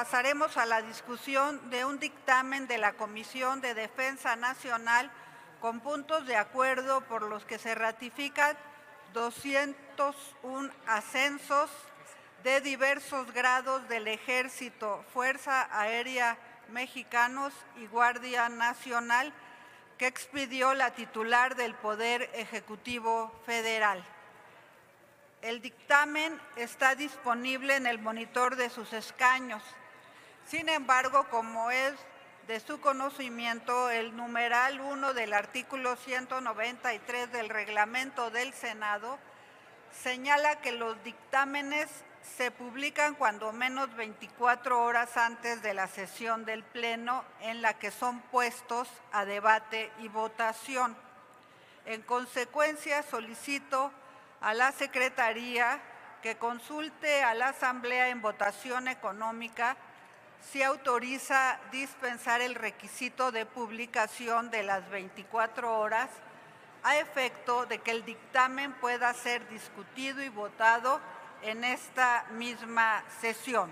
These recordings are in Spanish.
pasaremos a la discusión de un dictamen de la Comisión de Defensa Nacional con puntos de acuerdo por los que se ratifican 201 ascensos de diversos grados del Ejército, Fuerza Aérea Mexicanos y Guardia Nacional que expidió la titular del Poder Ejecutivo Federal. El dictamen está disponible en el monitor de sus escaños. Sin embargo, como es de su conocimiento, el numeral 1 del artículo 193 del reglamento del Senado señala que los dictámenes se publican cuando menos 24 horas antes de la sesión del Pleno en la que son puestos a debate y votación. En consecuencia, solicito a la Secretaría que consulte a la Asamblea en votación económica si autoriza dispensar el requisito de publicación de las 24 horas a efecto de que el dictamen pueda ser discutido y votado en esta misma sesión.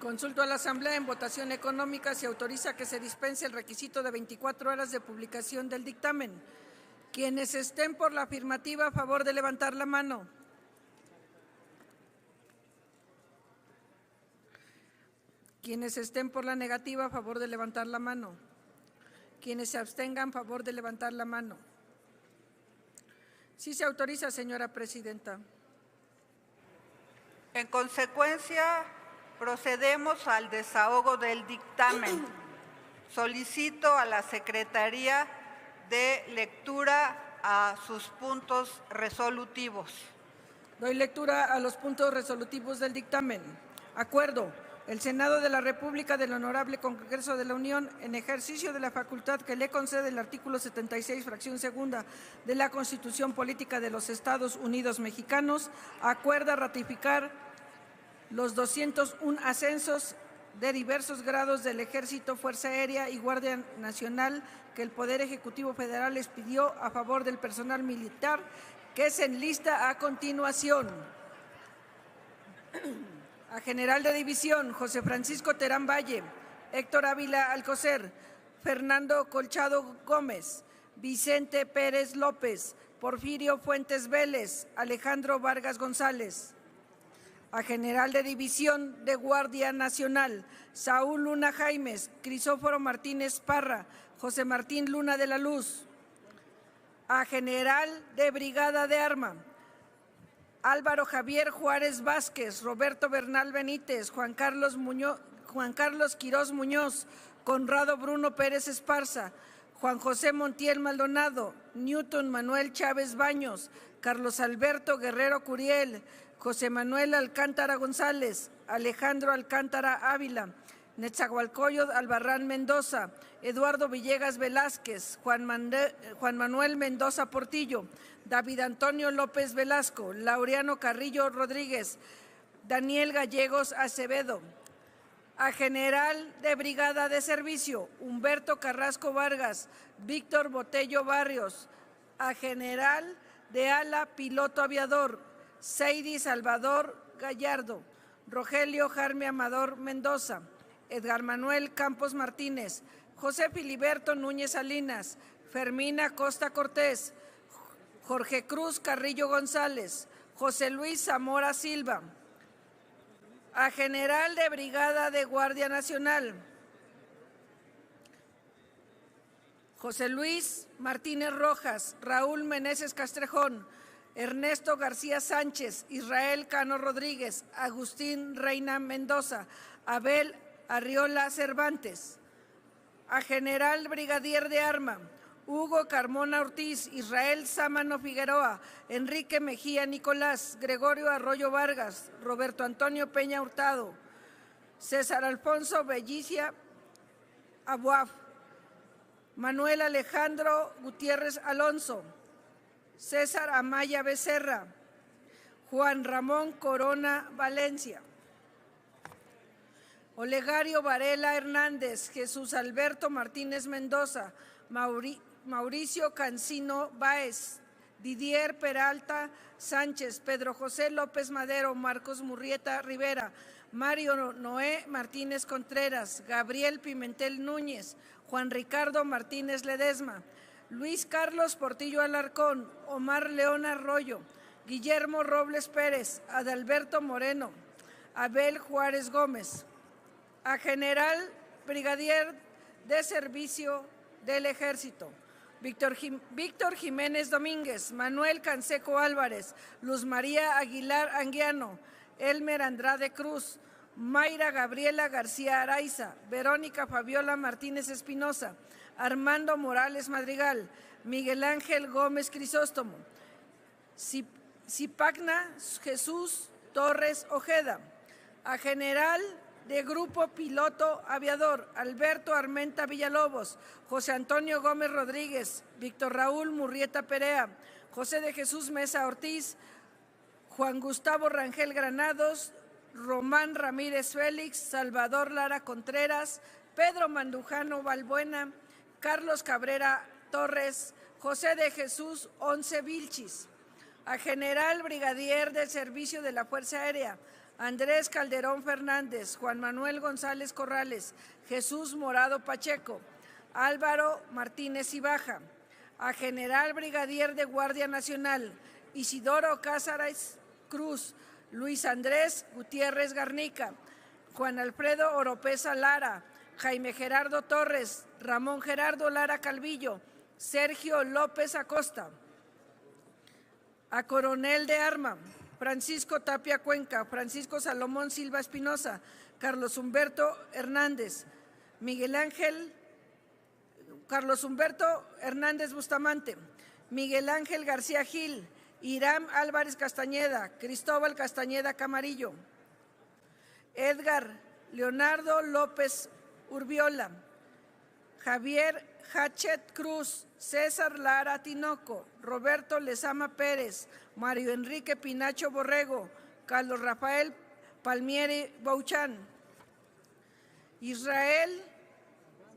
Consulto a la Asamblea en votación económica si autoriza que se dispense el requisito de 24 horas de publicación del dictamen. Quienes estén por la afirmativa, a favor de levantar la mano. Quienes estén por la negativa, a favor de levantar la mano. Quienes se abstengan, a favor de levantar la mano. Sí se autoriza, señora presidenta. En consecuencia, procedemos al desahogo del dictamen. Solicito a la Secretaría de lectura a sus puntos resolutivos. Doy lectura a los puntos resolutivos del dictamen. Acuerdo. El Senado de la República del Honorable Congreso de la Unión, en ejercicio de la facultad que le concede el artículo 76, fracción segunda de la Constitución Política de los Estados Unidos Mexicanos, acuerda ratificar los 201 ascensos de diversos grados del Ejército, Fuerza Aérea y Guardia Nacional que el Poder Ejecutivo Federal expidió a favor del personal militar que se enlista a continuación. A General de División, José Francisco Terán Valle, Héctor Ávila Alcocer, Fernando Colchado Gómez, Vicente Pérez López, Porfirio Fuentes Vélez, Alejandro Vargas González. A General de División de Guardia Nacional, Saúl Luna Jaimes, Crisóforo Martínez Parra, José Martín Luna de la Luz. A General de Brigada de Arma, Álvaro Javier Juárez Vázquez, Roberto Bernal Benítez, Juan Carlos Quirós Muñoz, Conrado Bruno Pérez Esparza, Juan José Montiel Maldonado, Newton Manuel Chávez Baños, Carlos Alberto Guerrero Curiel, José Manuel Alcántara González, Alejandro Alcántara Ávila, Netzahualcóyotl Albarrán Mendoza, Eduardo Villegas Velázquez, Juan Manuel Mendoza Portillo, David Antonio López Velasco, Laureano Carrillo Rodríguez, Daniel Gallegos Acevedo. A General de Brigada de Servicio, Humberto Carrasco Vargas, Víctor Botello Barrios. A General de Ala Piloto Aviador, Seidi Salvador Gallardo, Rogelio Jarme Amador Mendoza, Edgar Manuel Campos Martínez, José Filiberto Núñez Salinas, Fermina Costa Cortés, Jorge Cruz Carrillo González, José Luis Zamora Silva. A General de Brigada de Guardia Nacional, José Luis Martínez Rojas, Raúl Meneses Castrejón, Ernesto García Sánchez, Israel Cano Rodríguez, Agustín Reina Mendoza, Abel Arriola Cervantes. A General Brigadier de Arma, Hugo Carmona Ortiz, Israel Sámano Figueroa, Enrique Mejía Nicolás, Gregorio Arroyo Vargas, Roberto Antonio Peña Hurtado, César Alfonso Bellicia Abuaf, Manuel Alejandro Gutiérrez Alonso, César Amaya Becerra, Juan Ramón Corona Valencia. Olegario Varela Hernández, Jesús Alberto Martínez Mendoza, Mauricio Cancino Báez, Didier Peralta Sánchez, Pedro José López Madero, Marcos Murrieta Rivera, Mario Noé Martínez Contreras, Gabriel Pimentel Núñez, Juan Ricardo Martínez Ledesma, Luis Carlos Portillo Alarcón, Omar León Arroyo, Guillermo Robles Pérez, Adalberto Moreno, Abel Juárez Gómez. A general brigadier de servicio del Ejército: Víctor Jiménez Domínguez, Manuel Canseco Álvarez, Luz María Aguilar Anguiano, Elmer Andrade Cruz, Mayra Gabriela García Araiza, Verónica Fabiola Martínez Espinosa, Armando Morales Madrigal, Miguel Ángel Gómez Crisóstomo, Zipacna Jesús Torres Ojeda. A general de Grupo Piloto Aviador: Alberto Armenta Villalobos, José Antonio Gómez Rodríguez, Víctor Raúl Murrieta Perea, José de Jesús Mesa Ortiz, Juan Gustavo Rangel Granados, Román Ramírez Félix, Salvador Lara Contreras, Pedro Mandujano Balbuena, Carlos Cabrera Torres, José de Jesús Once Vilchis. A general brigadier del servicio de la Fuerza Aérea: Andrés Calderón Fernández, Juan Manuel González Corrales, Jesús Morado Pacheco, Álvaro Martínez Ibaja. A general brigadier de Guardia Nacional: Isidoro Cázares Cruz, Luis Andrés Gutiérrez Garnica, Juan Alfredo Oropesa Lara, Jaime Gerardo Torres, Ramón Gerardo Lara Calvillo, Sergio López Acosta. A coronel de arma: Francisco Tapia Cuenca, Francisco Salomón Silva Espinosa, Carlos Humberto Hernández, Carlos Humberto Hernández Bustamante, Miguel Ángel García Gil, Irán Álvarez Castañeda, Cristóbal Castañeda Camarillo, Edgar Leonardo López Urbiola, Javier Hachet Cruz, César Lara Tinoco, Roberto Lezama Pérez, Mario Enrique Pinacho Borrego, Carlos Rafael Palmieri Bouchán, Israel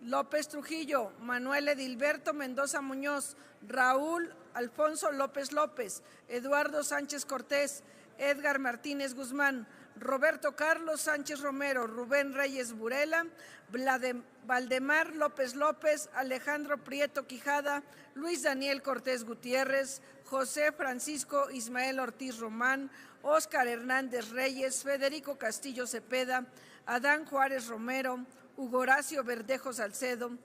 López Trujillo, Manuel Edilberto Mendoza Muñoz, Raúl Alfonso López López, Eduardo Sánchez Cortés, Edgar Martínez Guzmán, Roberto Carlos Sánchez Romero, Rubén Reyes Burela, Valdemar López López, Alejandro Prieto Quijada, Luis Daniel Cortés Gutiérrez, José Francisco Ismael Ortiz Román, Óscar Hernández Reyes, Federico Castillo Cepeda, Adán Juárez Romero, Hugo Horacio Verdejo Salcedo,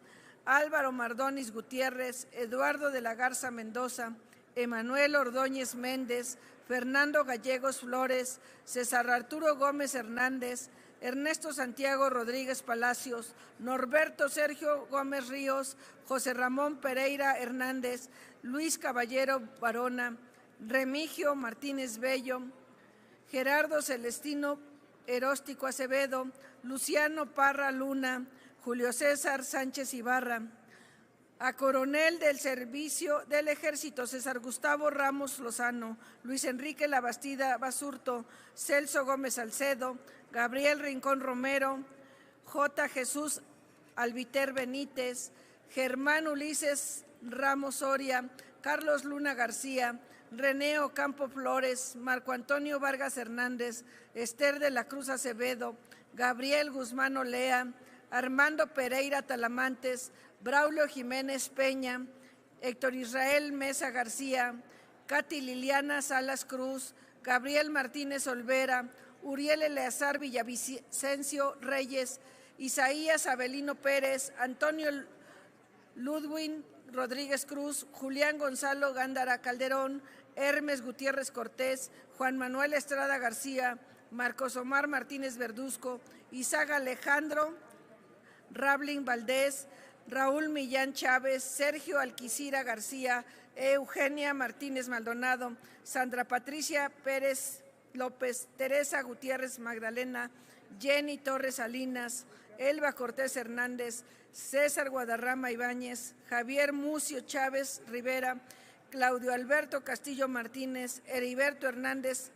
Álvaro Mardonis Gutiérrez, Eduardo de la Garza Mendoza, Emanuel Ordóñez Méndez, Fernando Gallegos Flores, César Arturo Gómez Hernández, Ernesto Santiago Rodríguez Palacios, Norberto Sergio Gómez Ríos, José Ramón Pereira Hernández, Luis Caballero Barona, Remigio Martínez Bello, Gerardo Celestino Eróstico Acevedo, Luciano Parra Luna, Julio César Sánchez Ibarra. A coronel del Servicio del Ejército: César Gustavo Ramos Lozano, Luis Enrique Labastida Basurto, Celso Gómez Salcedo, Gabriel Rincón Romero, J. Jesús Albiter Benítez, Germán Ulises Ramos Soria, Carlos Luna García, René Ocampo Flores, Marco Antonio Vargas Hernández, Esther de la Cruz Acevedo, Gabriel Guzmán Olea, Armando Pereira Talamantes, Braulio Jiménez Peña, Héctor Israel Mesa García, Katy Liliana Salas Cruz, Gabriel Martínez Olvera, Uriel Eleazar Villavicencio Reyes, Isaías Abelino Pérez, Antonio Ludwin Rodríguez Cruz, Julián Gonzalo Gándara Calderón, Hermes Gutiérrez Cortés, Juan Manuel Estrada García, Marcos Omar Martínez Verduzco, Isaac Alejandro Rablin Valdés, Raúl Millán Chávez, Sergio Alquicira García, Eugenia Martínez Maldonado, Sandra Patricia Pérez López, Teresa Gutiérrez Magdalena, Jenny Torres Salinas, Elba Cortés Hernández, César Guadarrama Ibáñez, Javier Mucio Chávez Rivera, Claudio Alberto Castillo Martínez, Heriberto Hernández,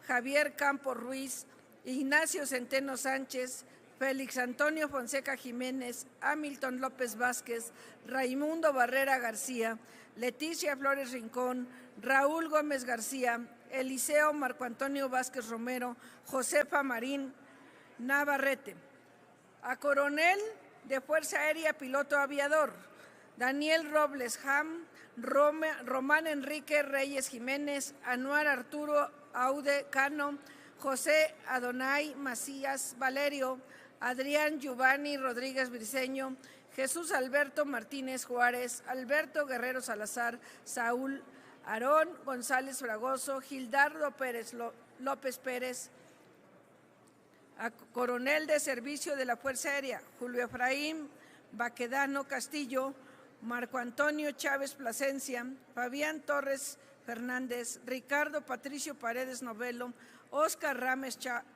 Javier Campos Ruiz, Ignacio Centeno Sánchez, Félix Antonio Fonseca Jiménez, Hamilton López Vázquez, Raimundo Barrera García, Leticia Flores Rincón, Raúl Gómez García, Eliseo Marco Antonio Vázquez Romero, Josefa Marín Navarrete. A coronel de Fuerza Aérea Piloto Aviador, Daniel Robles Ham, Román Enrique Reyes Jiménez, Anuar Arturo Aude Cano, José Adonai Macías Valerio, Adrián Giovanni Rodríguez Briceño, Jesús Alberto Martínez Juárez, Alberto Guerrero Salazar, Saúl Aarón González Fragoso, Gildardo Pérez López Pérez. A coronel de servicio de la Fuerza Aérea, Julio Efraín Baquedano Castillo, Marco Antonio Chávez Plasencia, Fabián Torres Fernández, Ricardo Patricio Paredes Novelo, Óscar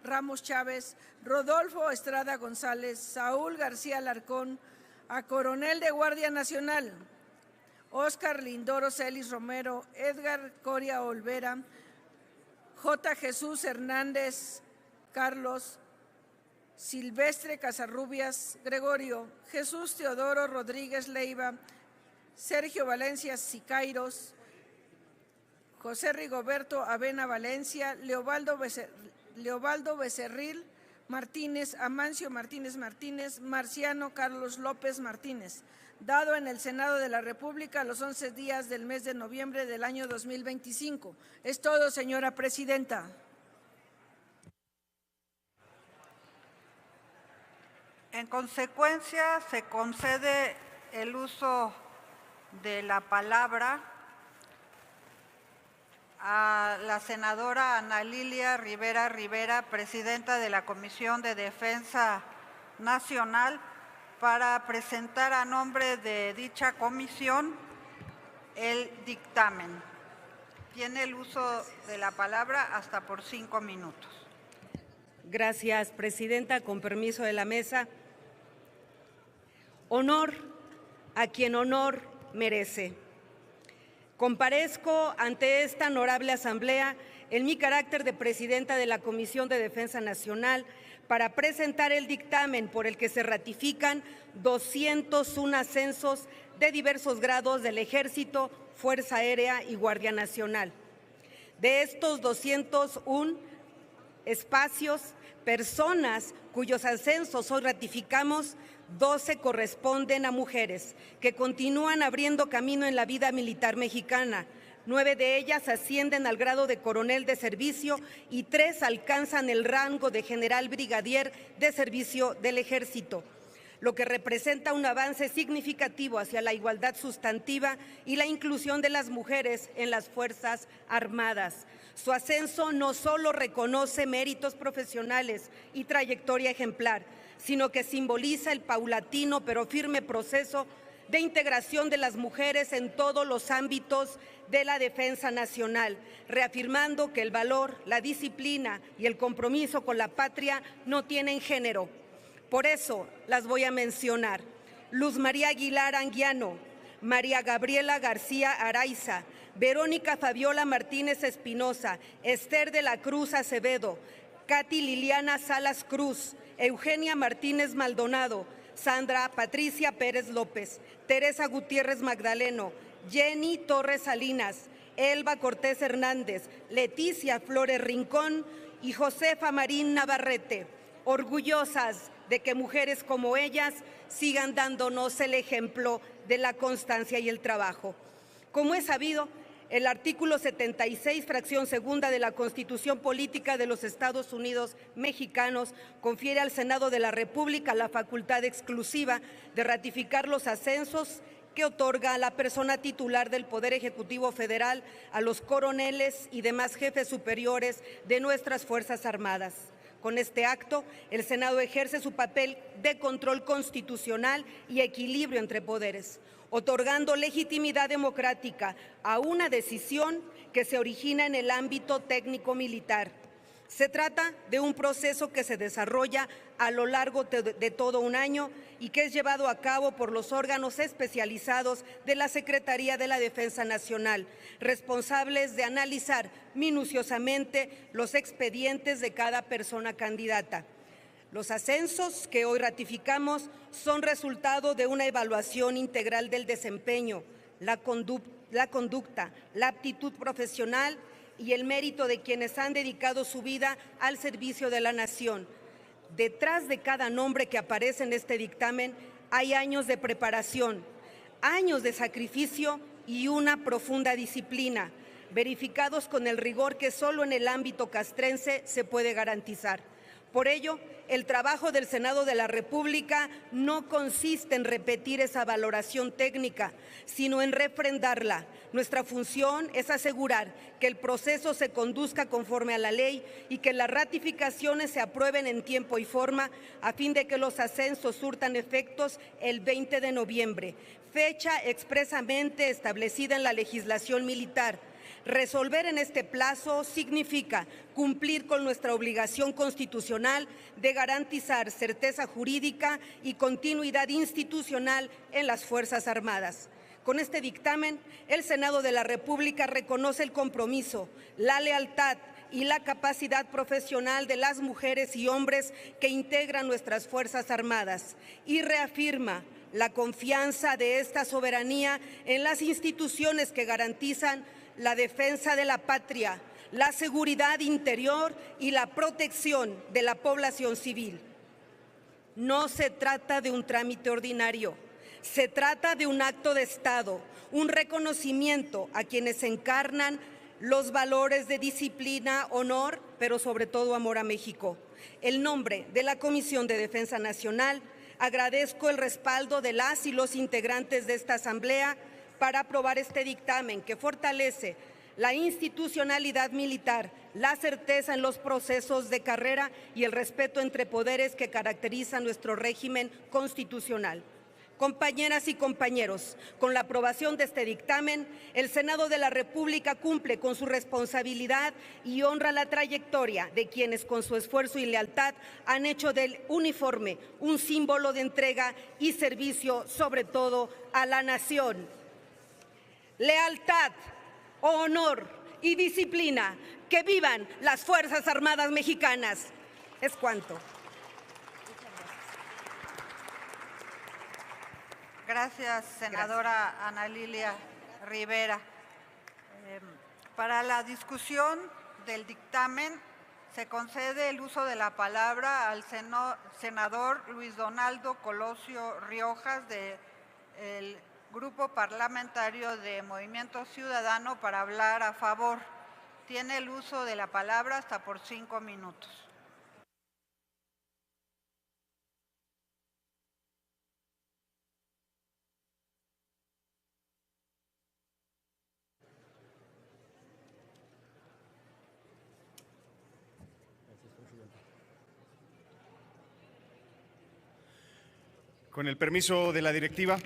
Ramos Chávez, Rodolfo Estrada González, Saúl García Alarcón. A coronel de Guardia Nacional, Óscar Lindoro Celis Romero, Edgar Coria Olvera, J. Jesús Hernández Carlos, Silvestre Casarrubias Gregorio, Jesús Teodoro Rodríguez Leiva, Sergio Valencia Sicairos, José Rigoberto Avena Valencia, Leobaldo Becerril Martínez, Amancio Martínez Martínez, Marciano Carlos López Martínez, dado en el Senado de la República los 11 días del mes de noviembre del año 2025. Es todo, señora presidenta. En consecuencia, se concede el uso de la palabra a la senadora Ana Lilia Rivera Rivera, presidenta de la Comisión de Defensa Nacional, para presentar a nombre de dicha comisión el dictamen. Tiene el uso de la palabra hasta por 5 minutos. Gracias, presidenta. Con permiso de la mesa. Honor a quien honor merece. Comparezco ante esta honorable asamblea en mi carácter de presidenta de la Comisión de Defensa Nacional para presentar el dictamen por el que se ratifican 201 ascensos de diversos grados del Ejército, Fuerza Aérea y Guardia Nacional. De estos 201 espacios, personas cuyos ascensos hoy ratificamos, 12 corresponden a mujeres que continúan abriendo camino en la vida militar mexicana. 9 de ellas ascienden al grado de coronel de servicio y 3 alcanzan el rango de general brigadier de servicio del Ejército, lo que representa un avance significativo hacia la igualdad sustantiva y la inclusión de las mujeres en las Fuerzas Armadas. Su ascenso no solo reconoce méritos profesionales y trayectoria ejemplar, sino que simboliza el paulatino pero firme proceso de integración de las mujeres en todos los ámbitos de la defensa nacional, reafirmando que el valor, la disciplina y el compromiso con la patria no tienen género. Por eso las voy a mencionar: Luz María Aguilar Anguiano, María Gabriela García Araiza, Verónica Fabiola Martínez Espinosa, Esther de la Cruz Acevedo, Katy Liliana Salas Cruz, Eugenia Martínez Maldonado, Sandra Patricia Pérez López, Teresa Gutiérrez Magdaleno, Jenny Torres Salinas, Elba Cortés Hernández, Leticia Flores Rincón y Josefa Marín Navarrete, orgullosas de que mujeres como ellas sigan dándonos el ejemplo de la constancia y el trabajo. Como es sabido, el artículo 76, fracción segunda de la Constitución Política de los Estados Unidos Mexicanos confiere al Senado de la República la facultad exclusiva de ratificar los ascensos que otorga a la persona titular del Poder Ejecutivo Federal a los coroneles y demás jefes superiores de nuestras Fuerzas Armadas. Con este acto, el Senado ejerce su papel de control constitucional y equilibrio entre poderes, otorgando legitimidad democrática a una decisión que se origina en el ámbito técnico-militar. Se trata de un proceso que se desarrolla a lo largo de todo un año y que es llevado a cabo por los órganos especializados de la Secretaría de la Defensa Nacional, responsables de analizar minuciosamente los expedientes de cada persona candidata. Los ascensos que hoy ratificamos son resultado de una evaluación integral del desempeño, la conducta, la aptitud profesional y el mérito de quienes han dedicado su vida al servicio de la nación. Detrás de cada nombre que aparece en este dictamen hay años de preparación, años de sacrificio y una profunda disciplina, verificados con el rigor que solo en el ámbito castrense se puede garantizar. Por ello, el trabajo del Senado de la República no consiste en repetir esa valoración técnica, sino en refrendarla. Nuestra función es asegurar que el proceso se conduzca conforme a la ley y que las ratificaciones se aprueben en tiempo y forma a fin de que los ascensos surtan efectos el 20 de noviembre, fecha expresamente establecida en la legislación militar. Resolver en este plazo significa cumplir con nuestra obligación constitucional de garantizar certeza jurídica y continuidad institucional en las Fuerzas Armadas. Con este dictamen, el Senado de la República reconoce el compromiso, la lealtad y la capacidad profesional de las mujeres y hombres que integran nuestras Fuerzas Armadas y reafirma la confianza de esta soberanía en las instituciones que garantizan la defensa de la patria, la seguridad interior y la protección de la población civil. No se trata de un trámite ordinario, se trata de un acto de Estado, un reconocimiento a quienes encarnan los valores de disciplina, honor, pero sobre todo amor a México. En nombre de la Comisión de Defensa Nacional, agradezco el respaldo de las y los integrantes de esta Asamblea para aprobar este dictamen que fortalece la institucionalidad militar, la certeza en los procesos de carrera y el respeto entre poderes que caracteriza nuestro régimen constitucional. Compañeras y compañeros, con la aprobación de este dictamen, el Senado de la República cumple con su responsabilidad y honra la trayectoria de quienes con su esfuerzo y lealtad han hecho del uniforme un símbolo de entrega y servicio, sobre todo a la nación. Lealtad, honor y disciplina. ¡Que vivan las Fuerzas Armadas mexicanas! Es cuanto. Gracias, senadora Ana Lilia Rivera. Para la discusión del dictamen se concede el uso de la palabra al senador Luis Donaldo Colosio Riojas del Grupo Parlamentario de Movimiento Ciudadano para hablar a favor. Tiene el uso de la palabra hasta por 5 minutos. Con el permiso de la directiva.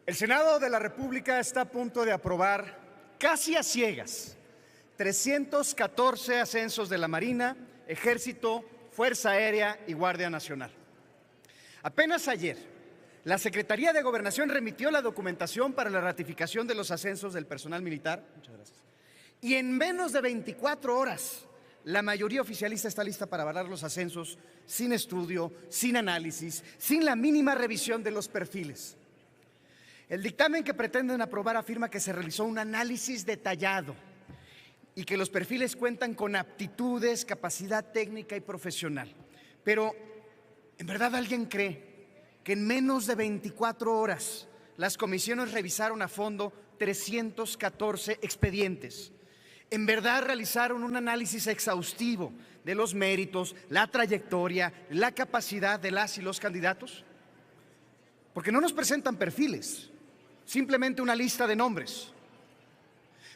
El Senado de la República está a punto de aprobar, casi a ciegas, 314 ascensos de la Marina, Ejército, Fuerza Aérea y Guardia Nacional. Apenas ayer, la Secretaría de Gobernación remitió la documentación para la ratificación de los ascensos del personal militar. Muchas gracias. Y en menos de 24 horas, la mayoría oficialista está lista para avalar los ascensos sin estudio, sin análisis, sin la mínima revisión de los perfiles. El dictamen que pretenden aprobar afirma que se realizó un análisis detallado y que los perfiles cuentan con aptitudes, capacidad técnica y profesional. Pero, ¿en verdad alguien cree que en menos de 24 horas las comisiones revisaron a fondo 314 expedientes? ¿En verdad realizaron un análisis exhaustivo de los méritos, la trayectoria, la capacidad de las y los candidatos? Porque no nos presentan perfiles, simplemente una lista de nombres.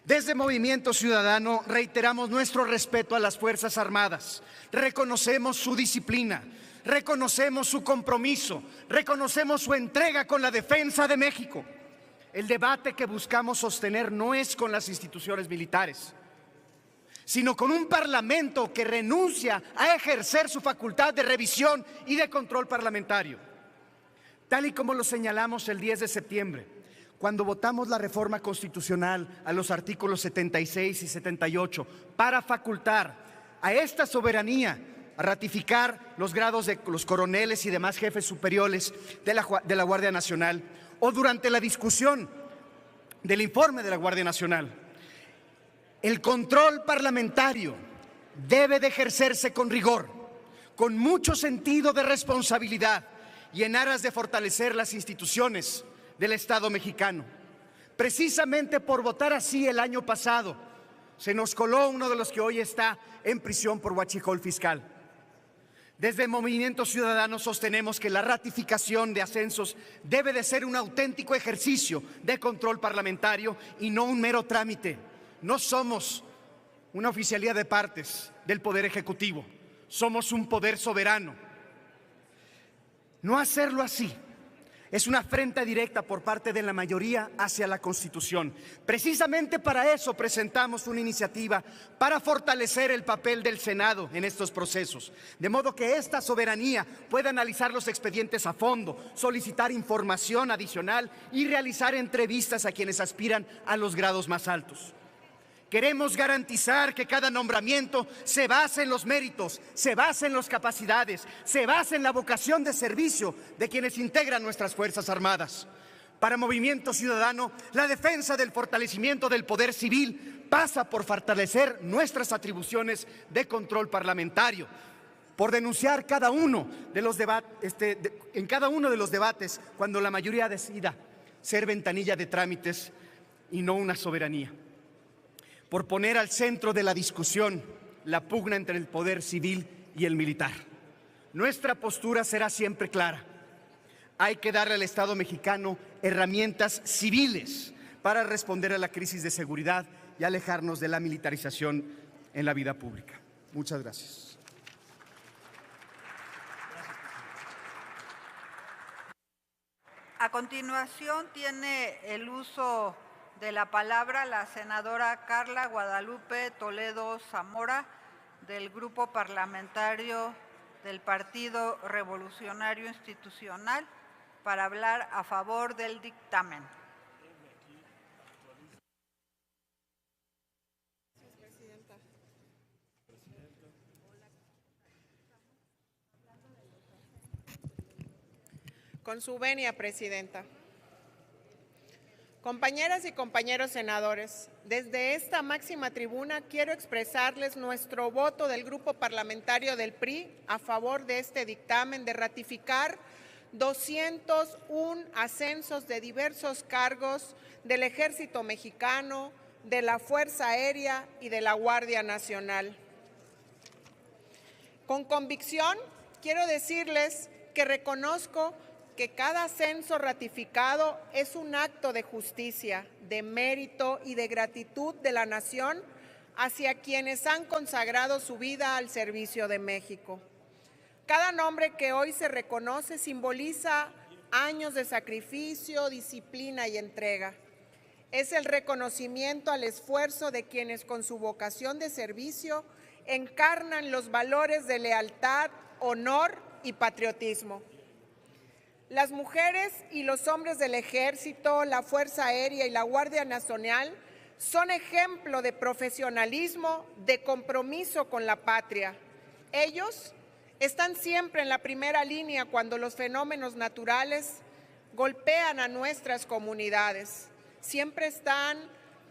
Desde Movimiento Ciudadano reiteramos nuestro respeto a las Fuerzas Armadas, reconocemos su disciplina, reconocemos su compromiso, reconocemos su entrega con la defensa de México. El debate que buscamos sostener no es con las instituciones militares, sino con un parlamento que renuncia a ejercer su facultad de revisión y de control parlamentario. Tal y como lo señalamos el 10 de septiembre, cuando votamos la reforma constitucional a los artículos 76 y 78 para facultar a esta soberanía a ratificar los grados de los coroneles y demás jefes superiores de la Guardia Nacional, o durante la discusión del informe de la Guardia Nacional. El control parlamentario debe de ejercerse con rigor, con mucho sentido de responsabilidad y en aras de fortalecer las instituciones del Estado mexicano. Precisamente por votar así el año pasado, se nos coló uno de los que hoy está en prisión por huachicol fiscal. Desde el Movimiento Ciudadano sostenemos que la ratificación de ascensos debe de ser un auténtico ejercicio de control parlamentario y no un mero trámite. No somos una oficialía de partes del Poder Ejecutivo, somos un poder soberano. No hacerlo así es una afrenta directa por parte de la mayoría hacia la Constitución. Precisamente para eso presentamos una iniciativa para fortalecer el papel del Senado en estos procesos, de modo que esta soberanía pueda analizar los expedientes a fondo, solicitar información adicional y realizar entrevistas a quienes aspiran a los grados más altos. Queremos garantizar que cada nombramiento se base en los méritos, se base en las capacidades, se base en la vocación de servicio de quienes integran nuestras Fuerzas Armadas. Para Movimiento Ciudadano, la defensa del fortalecimiento del poder civil pasa por fortalecer nuestras atribuciones de control parlamentario, por denunciar cada uno de los en cada uno de los debates cuando la mayoría decida ser ventanilla de trámites y no una soberanía, por poner al centro de la discusión la pugna entre el poder civil y el militar. Nuestra postura será siempre clara. Hay que darle al Estado mexicano herramientas civiles para responder a la crisis de seguridad y alejarnos de la militarización en la vida pública. Muchas gracias. A continuación tiene el uso de la palabra la senadora Carla Guadalupe Toledo Zamora, del Grupo Parlamentario del Partido Revolucionario Institucional, para hablar a favor del dictamen. Con su venia, Presidenta. Compañeras y compañeros senadores, desde esta máxima tribuna quiero expresarles nuestro voto del Grupo Parlamentario del PRI a favor de este dictamen de ratificar 201 ascensos de diversos cargos del Ejército Mexicano, de la Fuerza Aérea y de la Guardia Nacional. Con convicción quiero decirles que reconozco que cada ascenso ratificado es un acto de justicia, de mérito y de gratitud de la nación hacia quienes han consagrado su vida al servicio de México. Cada nombre que hoy se reconoce simboliza años de sacrificio, disciplina y entrega. Es el reconocimiento al esfuerzo de quienes con su vocación de servicio encarnan los valores de lealtad, honor y patriotismo. Las mujeres y los hombres del Ejército, la Fuerza Aérea y la Guardia Nacional son ejemplo de profesionalismo, de compromiso con la patria. Ellos están siempre en la primera línea cuando los fenómenos naturales golpean a nuestras comunidades. Siempre están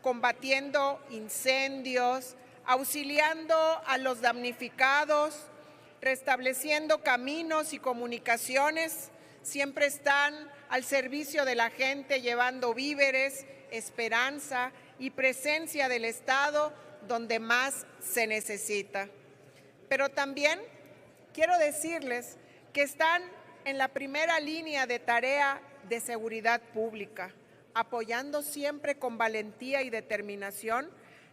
combatiendo incendios, auxiliando a los damnificados, restableciendo caminos y comunicaciones. Siempre están al servicio de la gente, llevando víveres, esperanza y presencia del Estado donde más se necesita. Pero también quiero decirles que están en la primera línea de tarea de seguridad pública, apoyando siempre con valentía y determinación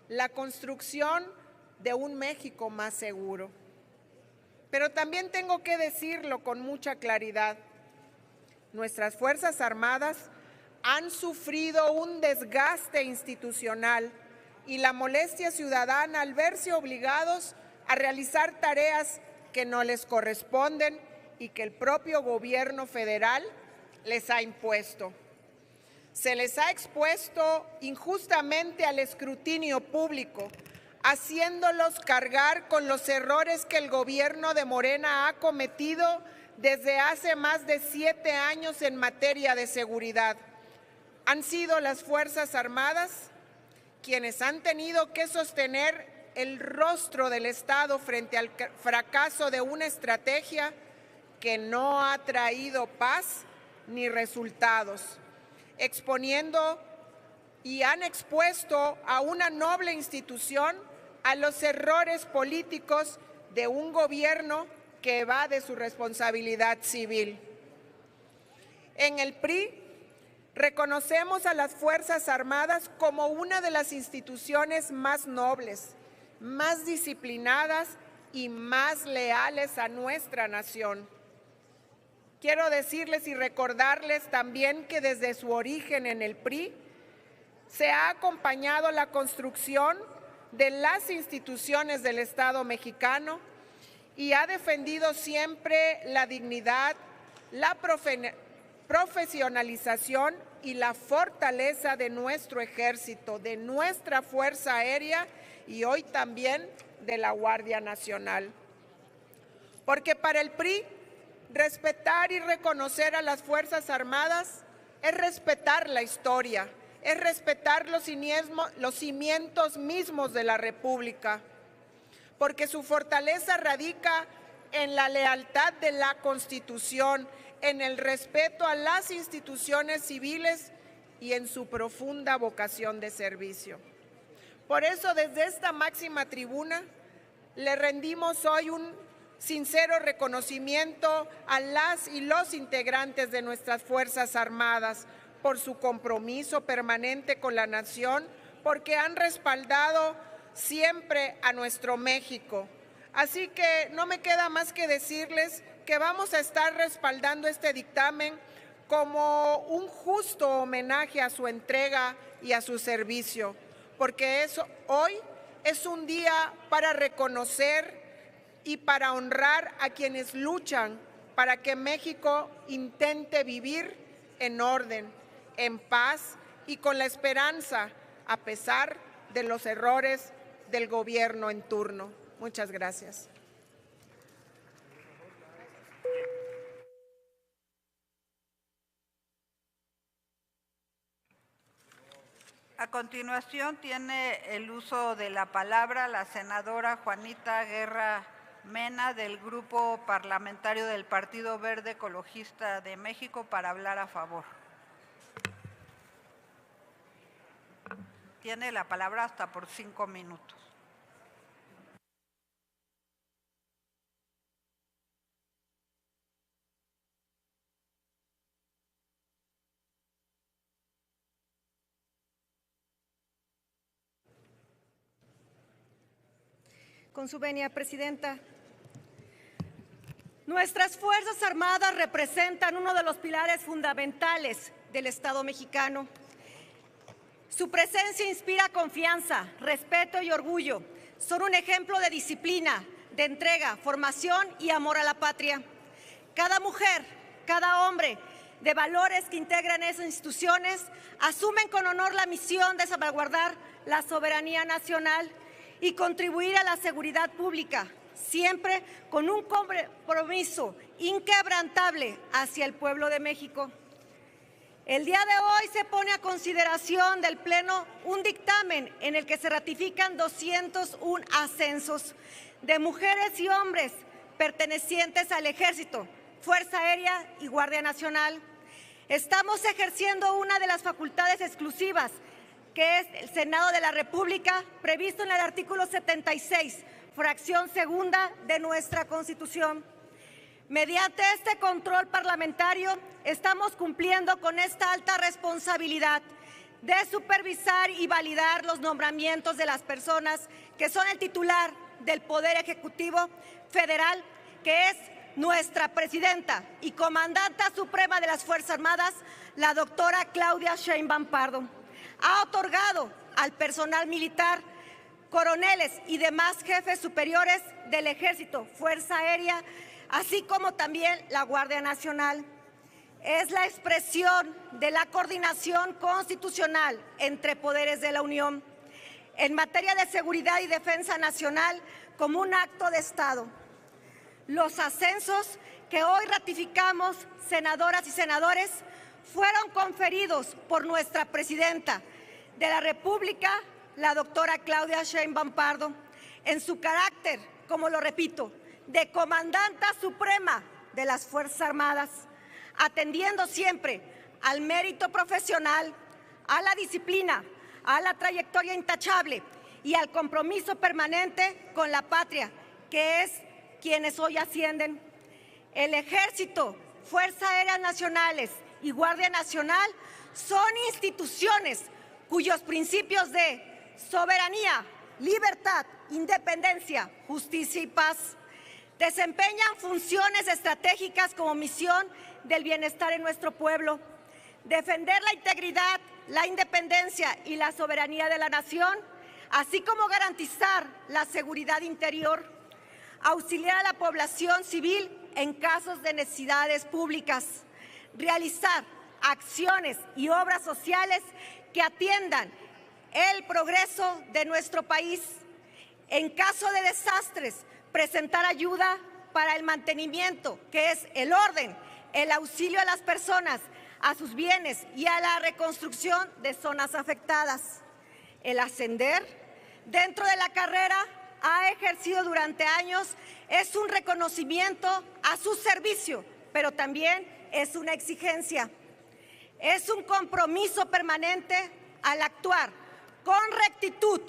la construcción de un México más seguro. Pero también tengo que decirlo con mucha claridad. Nuestras Fuerzas Armadas han sufrido un desgaste institucional y la molestia ciudadana al verse obligados a realizar tareas que no les corresponden y que el propio gobierno federal les ha impuesto. Se les ha expuesto injustamente al escrutinio público, haciéndolos cargar con los errores que el gobierno de Morena ha cometido desde hace más de 7 años en materia de seguridad. Han sido las Fuerzas Armadas quienes han tenido que sostener el rostro del Estado frente al fracaso de una estrategia que no ha traído paz ni resultados, exponiendo y han expuesto a una noble institución a los errores políticos de un gobierno que evade su responsabilidad civil. En el PRI reconocemos a las Fuerzas Armadas como una de las instituciones más nobles, más disciplinadas y más leales a nuestra nación. Quiero decirles y recordarles también que desde su origen en el PRI se ha acompañado la construcción de las instituciones del Estado mexicano y ha defendido siempre la dignidad, la profesionalización y la fortaleza de nuestro ejército, de nuestra Fuerza Aérea y hoy también de la Guardia Nacional. Porque para el PRI, respetar y reconocer a las Fuerzas Armadas es respetar la historia, es respetar los cimientos mismos de la República, porque su fortaleza radica en la lealtad de la Constitución, en el respeto a las instituciones civiles y en su profunda vocación de servicio. Por eso, desde esta máxima tribuna, le rendimos hoy un sincero reconocimiento a las y los integrantes de nuestras Fuerzas Armadas por su compromiso permanente con la nación, porque han respaldado siempre a nuestro México. Así que no me queda más que decirles que vamos a estar respaldando este dictamen como un justo homenaje a su entrega y a su servicio, porque hoy es un día para reconocer y para honrar a quienes luchan para que México intente vivir en orden, en paz y con la esperanza, a pesar de los errores del gobierno en turno. Muchas gracias. A continuación tiene el uso de la palabra la senadora Juanita Guerra Mena del Grupo Parlamentario del Partido Verde Ecologista de México para hablar a favor. Tiene la palabra hasta por 5 minutos. Con su venia, Presidenta. Nuestras Fuerzas Armadas representan uno de los pilares fundamentales del Estado mexicano. Su presencia inspira confianza, respeto y orgullo. Son un ejemplo de disciplina, de entrega, formación y amor a la patria. Cada mujer, cada hombre de valores que integran esas instituciones asumen con honor la misión de salvaguardar la soberanía nacional y contribuir a la seguridad pública, siempre con un compromiso inquebrantable hacia el pueblo de México. El día de hoy se pone a consideración del Pleno un dictamen en el que se ratifican 201 ascensos de mujeres y hombres pertenecientes al Ejército, Fuerza Aérea y Guardia Nacional. Estamos ejerciendo una de las facultades exclusivas que es el Senado de la República, previsto en el artículo 76, fracción segunda de nuestra Constitución. Mediante este control parlamentario, estamos cumpliendo con esta alta responsabilidad de supervisar y validar los nombramientos de las personas que son el titular del Poder Ejecutivo Federal, que es nuestra Presidenta y Comandanta Suprema de las Fuerzas Armadas, la doctora Claudia Sheinbaum Pardo. Ha otorgado al personal militar, coroneles y demás jefes superiores del Ejército, Fuerza Aérea, así como también la Guardia Nacional. Es la expresión de la coordinación constitucional entre poderes de la Unión. en materia de seguridad y defensa nacional como un acto de Estado. Los ascensos que hoy ratificamos, senadoras y senadores, fueron conferidos por nuestra presidenta de la República, la doctora Claudia Sheinbaum Pardo, en su carácter, como lo repito, de comandanta suprema de las Fuerzas Armadas, atendiendo siempre al mérito profesional, a la disciplina, a la trayectoria intachable y al compromiso permanente con la patria, que es quienes hoy ascienden. El Ejército, Fuerzas Aéreas Nacionales y Guardia Nacional son instituciones cuyos principios de soberanía, libertad, independencia, justicia y paz desempeñan funciones estratégicas como misión del bienestar en nuestro pueblo. Defender la integridad, la independencia y la soberanía de la nación, así como garantizar la seguridad interior, auxiliar a la población civil en casos de necesidades públicas, realizar acciones y obras sociales que atiendan el progreso de nuestro país. En caso de desastres, presentar ayuda para el mantenimiento, que es el orden, el auxilio a las personas, a sus bienes y a la reconstrucción de zonas afectadas. El ascender dentro de la carrera ha ejercido durante años es un reconocimiento a su servicio, pero también es una exigencia. Es un compromiso permanente al actuar con rectitud,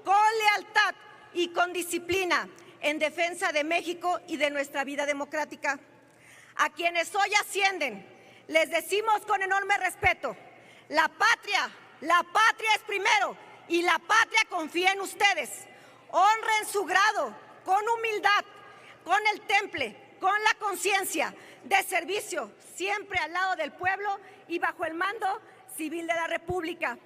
con lealtad y con disciplina en defensa de México y de nuestra vida democrática. A quienes hoy ascienden, les decimos con enorme respeto, la patria es primero y la patria confía en ustedes. Honren su grado con humildad, con el temple, con la conciencia de servicio, siempre al lado del pueblo y bajo el mando civil de la República.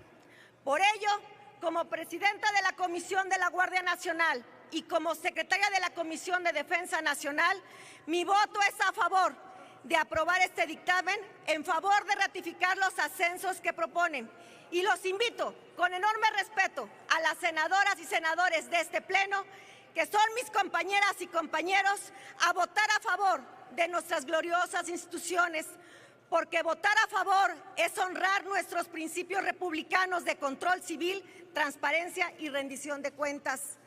Por ello, como presidenta de la Comisión de la Guardia Nacional y como secretaria de la Comisión de Defensa Nacional, mi voto es a favor de aprobar este dictamen en favor de ratificar los ascensos que proponen. Y los invito con enorme respeto a las senadoras y senadores de este pleno, que son mis compañeras y compañeros, a votar a favor de nuestras gloriosas instituciones, porque votar a favor es honrar nuestros principios republicanos de control civil, transparencia y rendición de cuentas.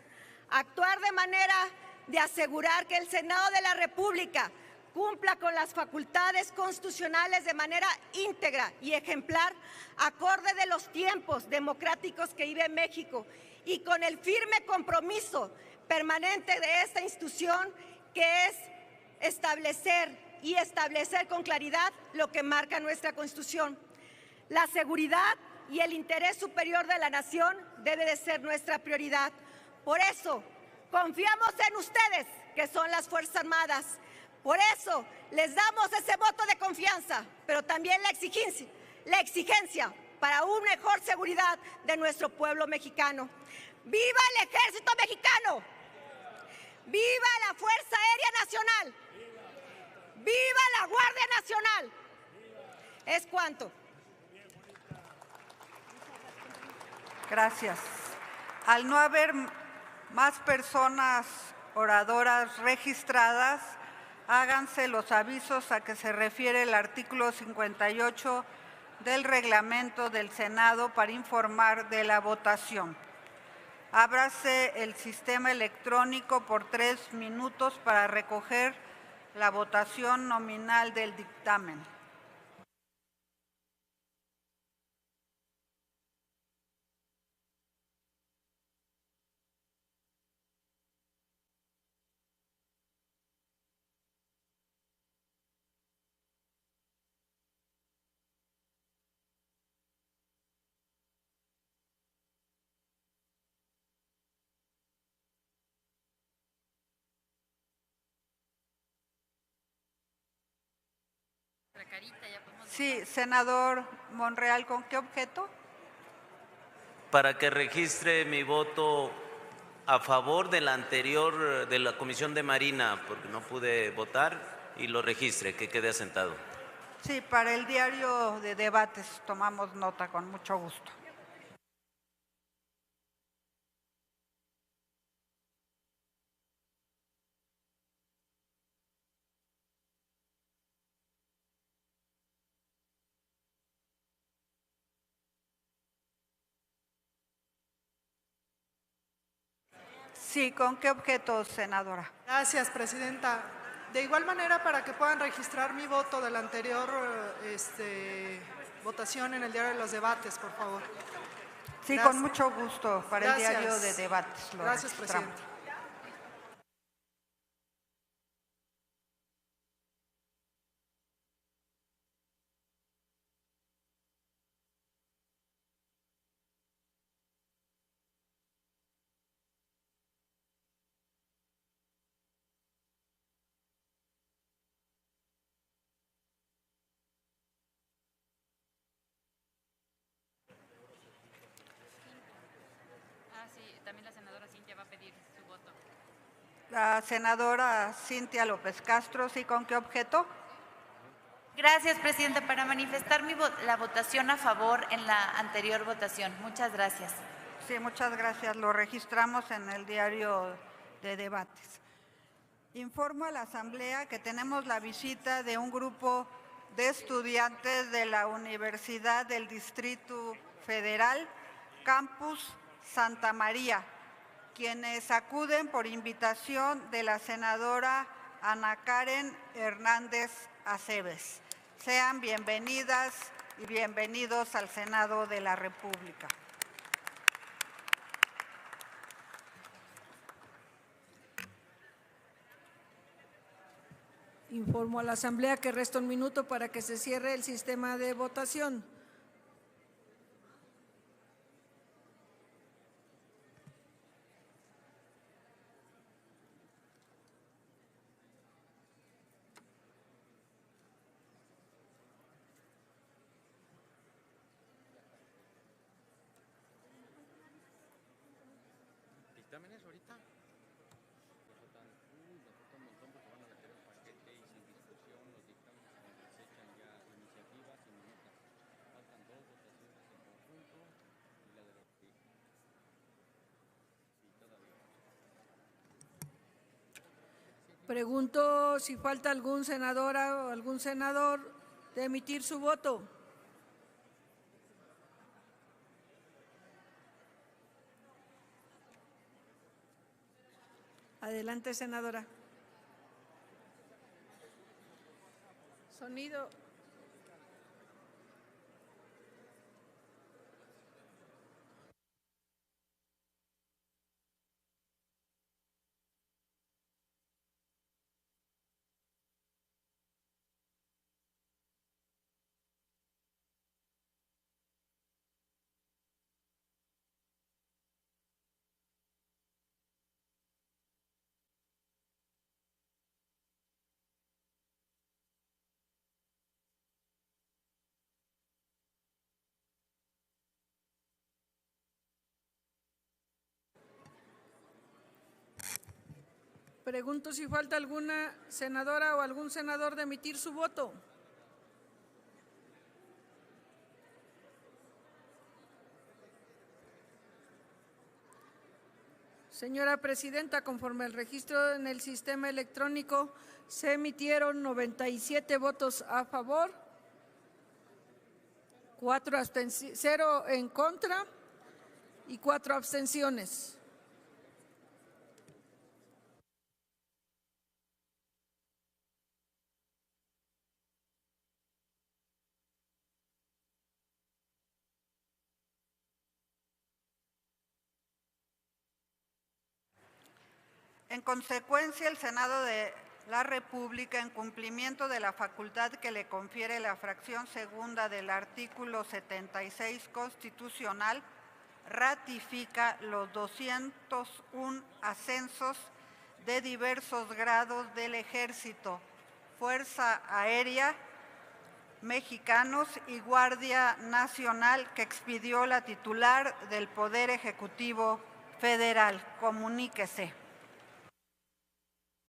Actuar de manera de asegurar que el Senado de la República cumpla con las facultades constitucionales de manera íntegra y ejemplar, acorde de los tiempos democráticos que vive México y con el firme compromiso permanente de esta institución, que es establecer con claridad lo que marca nuestra Constitución. La seguridad y el interés superior de la nación debe de ser nuestra prioridad. Por eso, confiamos en ustedes, que son las Fuerzas Armadas. Por eso, les damos ese voto de confianza, pero también la exigencia para una mejor seguridad de nuestro pueblo mexicano. ¡Viva el Ejército Mexicano! ¡Viva la Fuerza Aérea Nacional! ¡Viva la Guardia Nacional! Es cuanto. Gracias. Al no haber más personas oradoras registradas, háganse los avisos a que se refiere el artículo 58 del reglamento del Senado para informar de la votación. Ábrase el sistema electrónico por 3 minutos para recoger la votación nominal del dictamen. Sí, senador Monreal, ¿con qué objeto? Para que registre mi voto a favor de la anterior, de la Comisión de Marina, porque no pude votar, y lo registre, que quede asentado. Sí, para el diario de debates tomamos nota con mucho gusto. Sí, ¿con qué objeto, senadora? Gracias, presidenta. De igual manera, para que puedan registrar mi voto de la anterior votación en el diario de los debates, por favor. Sí, Gracias. con mucho gusto, para el diario de debates. Gracias, presidenta. También la senadora Cintia va a pedir su voto. La senadora Cintia López Castro, ¿sí? ¿Con qué objeto? Gracias, presidenta, para manifestar la votación a favor en la anterior votación. Muchas gracias. Sí, muchas gracias. Lo registramos en el diario de debates. Informo a la Asamblea que tenemos la visita de un grupo de estudiantes de la Universidad del Distrito Federal, Campus Santa María, quienes acuden por invitación de la senadora Ana Karen Hernández Aceves. Sean bienvenidas y bienvenidos al Senado de la República. Informo a la Asamblea que resta un minuto para que se cierre el sistema de votación. ¿Dictámenes ahorita? Le faltan un montón porque van a meter el paquete y sin discusión los dictámenes se desechan ya iniciativas y minutas. Faltan 2 votaciones en conjunto y la de la... Sí, todavía. Pregunto si falta algún senadora o algún senador de emitir su voto. Adelante, senadora. Sonido. Pregunto si falta alguna senadora o algún senador de emitir su voto. Señora presidenta, conforme al registro en el sistema electrónico, se emitieron 97 votos a favor, 0 en contra y 4 abstenciones. En consecuencia, el Senado de la República, en cumplimiento de la facultad que le confiere la fracción segunda del artículo 76 constitucional, ratifica los 201 ascensos de diversos grados del Ejército, Fuerza Aérea Mexicanos y Guardia Nacional que expidió la titular del Poder Ejecutivo Federal. Comuníquese.